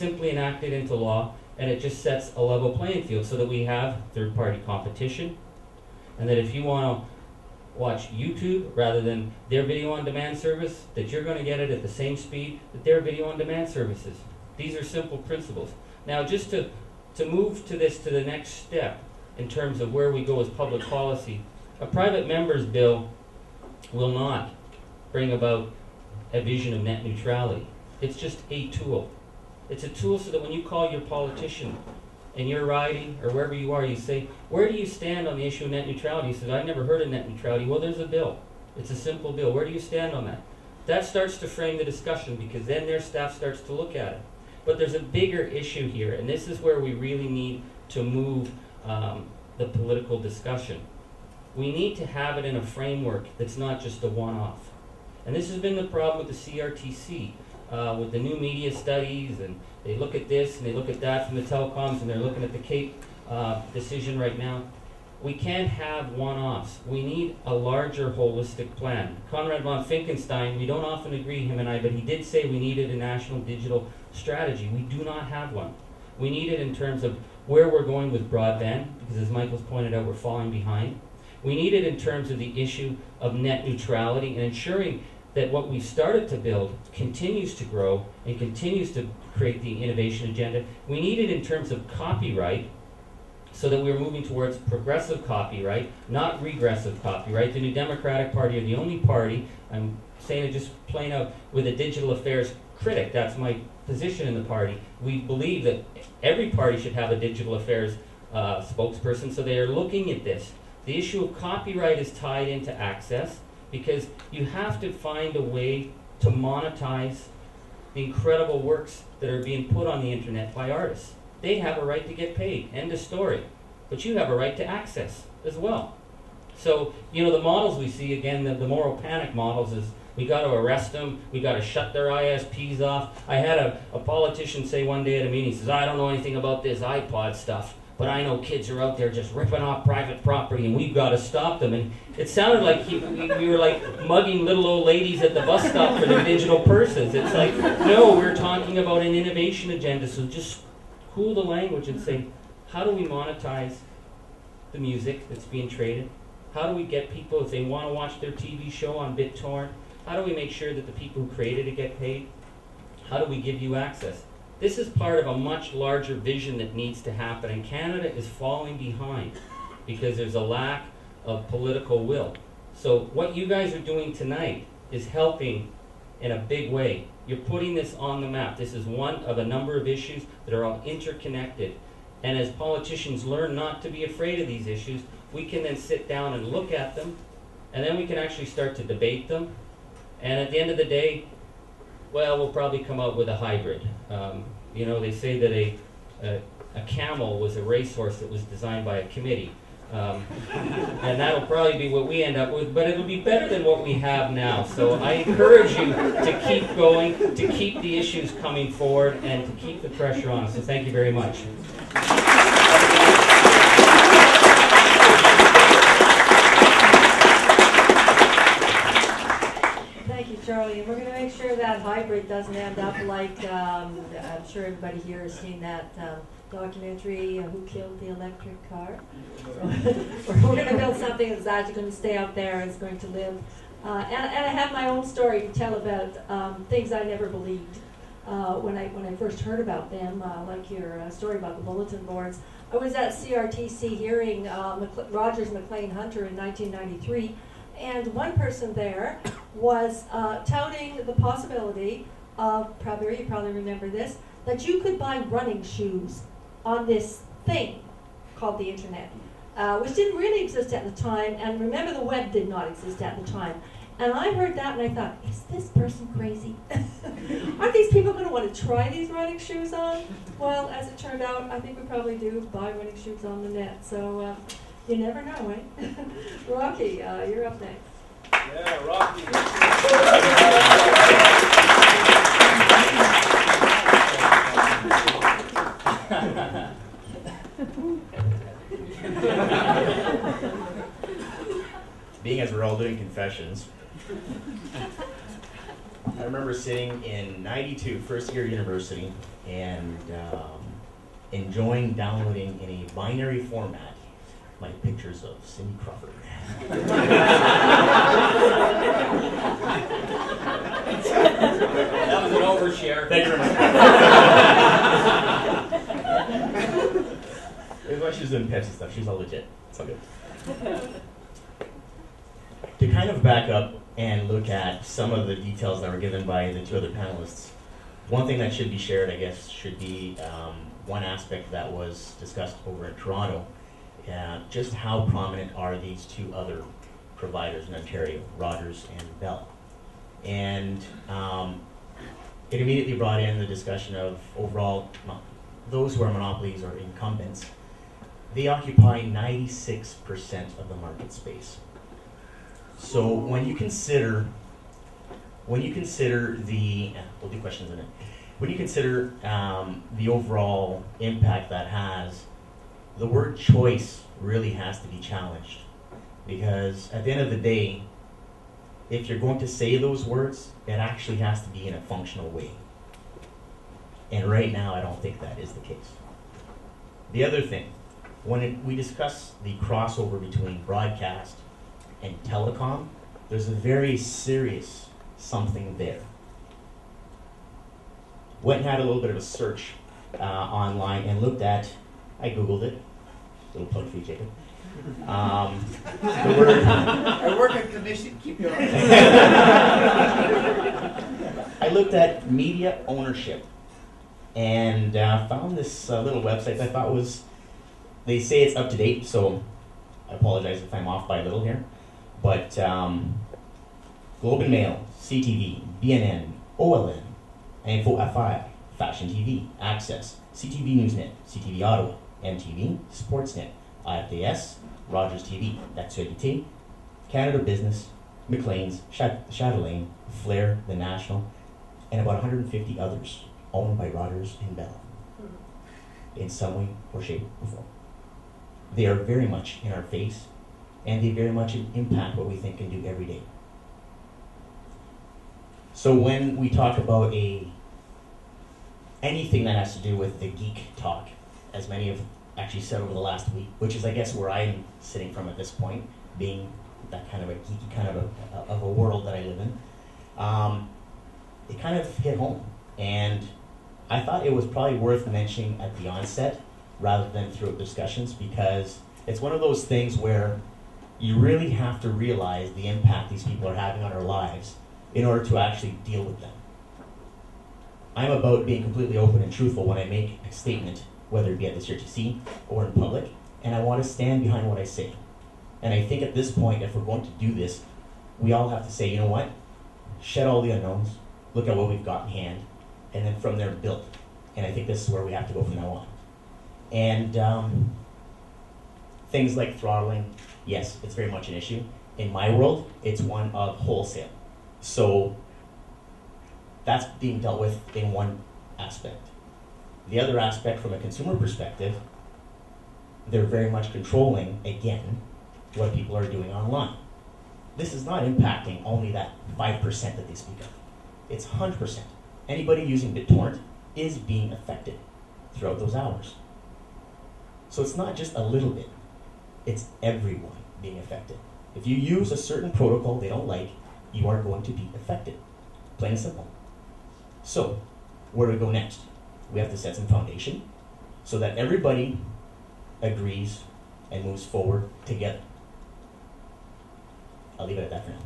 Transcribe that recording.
simply enact it into law, and it just sets a level playing field so that we have third-party competition, and that if you want to watch YouTube rather than their video-on-demand service, that you're going to get it at the same speed that their video-on-demand services. These are simple principles. Now, just to move to the next step in terms of where we go as public policy, a private member's bill will not bring about a vision of net neutrality. It's just a tool. It's a tool so that when you call your politician in your riding or wherever you are, you say, where do you stand on the issue of net neutrality? He says, I've never heard of net neutrality. Well, there's a bill. It's a simple bill. Where do you stand on that? That starts to frame the discussion, because then their staff starts to look at it. But there's a bigger issue here, and this is where we really need to move the political discussion. We need to have it in a framework that's not just a one-off. And this has been the problem with the CRTC, with the new media studies, and they look at this and they look at that from the telecoms, and they're looking at the Cape decision right now. We can't have one-offs. We need a larger holistic plan. Conrad von Finkenstein, we don't often agree, him and I, but he did say we needed a national digital strategy. We do not have one. We need it in terms of where we're going with broadband, because as Michael's pointed out, we're falling behind. We need it in terms of the issue of net neutrality and ensuring that what we've started to build continues to grow and continues to create the innovation agenda. We need it in terms of copyright, so that we're moving towards progressive copyright, not regressive copyright. The New Democratic Party are the only party, I'm saying it just plain out, with a digital affairs critic. That's my position in the party. We believe that every party should have a digital affairs spokesperson, so they are looking at this. The issue of copyright is tied into access, because you have to find a way to monetize the incredible works that are being put on the internet by artists. They have a right to get paid, end of story. But you have a right to access as well. So, you know, the models we see, again, the moral panic models is we got to arrest them, we got to shut their ISPs off. I had a politician say one day at a meeting, he says, I don't know anything about this iPod stuff, but I know kids are out there just ripping off private property, and we've got to stop them. And it sounded like we were like mugging little old ladies at the bus stop for their digital purses. It's like, no, we're talking about an innovation agenda, so just cool the language and say, how do we monetize the music that's being traded? How do we get people, if they want to watch their TV show on BitTorrent, how do we make sure that the people who created it get paid? How do we give you access? This is part of a much larger vision that needs to happen, and Canada is falling behind because there's a lack of political will. So what you guys are doing tonight is helping in a big way. You're putting this on the map. This is one of a number of issues that are all interconnected. And as politicians learn not to be afraid of these issues, we can then sit down and look at them, and then we can actually start to debate them. And at the end of the day, well, we'll probably come out with a hybrid. You know, they say that a camel was a racehorse that was designed by a committee. And that'll probably be what we end up with, but it'll be better than what we have now. So I encourage you to keep going, to keep the issues coming forward, and to keep the pressure on us. So thank you very much. Thank you, Charlie. And we're going to make sure that hybrid doesn't end up like, I'm sure everybody here has seen that documentary, Who Killed the Electric Car? So we're going to build something that's actually going to stay out there and is going to live. And I have my own story to tell about things I never believed when I first heard about them, like your story about the bulletin boards. I was at CRTC hearing Rogers McLean Hunter in 1993, and one person there was touting the possibility of, you probably remember this, that you could buy running shoes on this thing called the internet, which didn't really exist at the time, and remember, the web did not exist at the time. And I heard that and I thought, is this person crazy? Aren't these people going to want to try these running shoes on? Well, as it turned out, I think we probably do buy running shoes on the net, so you never know, eh? Rocky, you're up next. Yeah, Rocky. Being as we're all doing confessions, I remember sitting in '92, first year university, and enjoying downloading in a binary format my pictures of Cindy Crawford. That was an overshare. Thank you very much. It's why she's doing Pepsi stuff. She's all legit. It's all good. To kind of back up and look at some of the details that were given by the two other panelists, one thing that should be shared, I guess, should be one aspect that was discussed over in Toronto. Just how prominent are these two other providers in Ontario, Rogers and Bell? And it immediately brought in the discussion of overall, those who are monopolies or incumbents, they occupy 96% of the market space. So when you consider the, we'll do questions in it. When you consider the overall impact that has, the word choice really has to be challenged. Because at the end of the day, if you're going to say those words, it actually has to be in a functional way. And right now, I don't think that is the case. The other thing, when we discuss the crossover between broadcast and telecom, there's a very serious something there. Went and had a little bit of a search online and looked at, I Googled it, little plug for you, Jacob. The word. I work at commission, keep going. I looked at media ownership and found this little website that I thought was, they say it's up to date, so I apologize if I'm off by a little here. But Globe and Mail, CTV, BNN, OLN, Info FI, Fashion TV, Access, CTV Newsnet, CTV Ottawa, MTV, Sportsnet, IFAS, Rogers TV, L'actualité, Canada Business, Maclean's, Chatelaine, Flair, The National, and about 150 others owned by Rogers and Bell in some way or shape or form. They are very much in our face, and they very much impact what we think and do every day. So when we talk about anything that has to do with the geek talk, as many have actually said over the last week, which is I guess where I'm sitting from at this point, being that kind of a geeky kind of a world that I live in, it kind of hit home. And I thought it was probably worth mentioning at the onset rather than through discussions, because it's one of those things where you really have to realize the impact these people are having on our lives in order to actually deal with them. I'm about being completely open and truthful when I make a statement, whether it be at the CRTC or in public, and I want to stand behind what I say. And I think at this point, if we're going to do this, we all have to say, you know what? Shed all the unknowns, look at what we've got in hand, and then from there build. And I think this is where we have to go from now on. And things like throttling, yes, it's very much an issue. In my world, it's one of wholesale. So that's being dealt with in one aspect. The other aspect from a consumer perspective, they're very much controlling, again, what people are doing online. This is not impacting only that 5% that they speak of. It's 100%. Anybody using BitTorrent is being affected throughout those hours. So it's not just a little bit, it's everyone being affected. If you use a certain protocol they don't like, you are going to be affected. Plain and simple. So, where do we go next? We have to set some foundation so that everybody agrees and moves forward together. I'll leave it at that for now.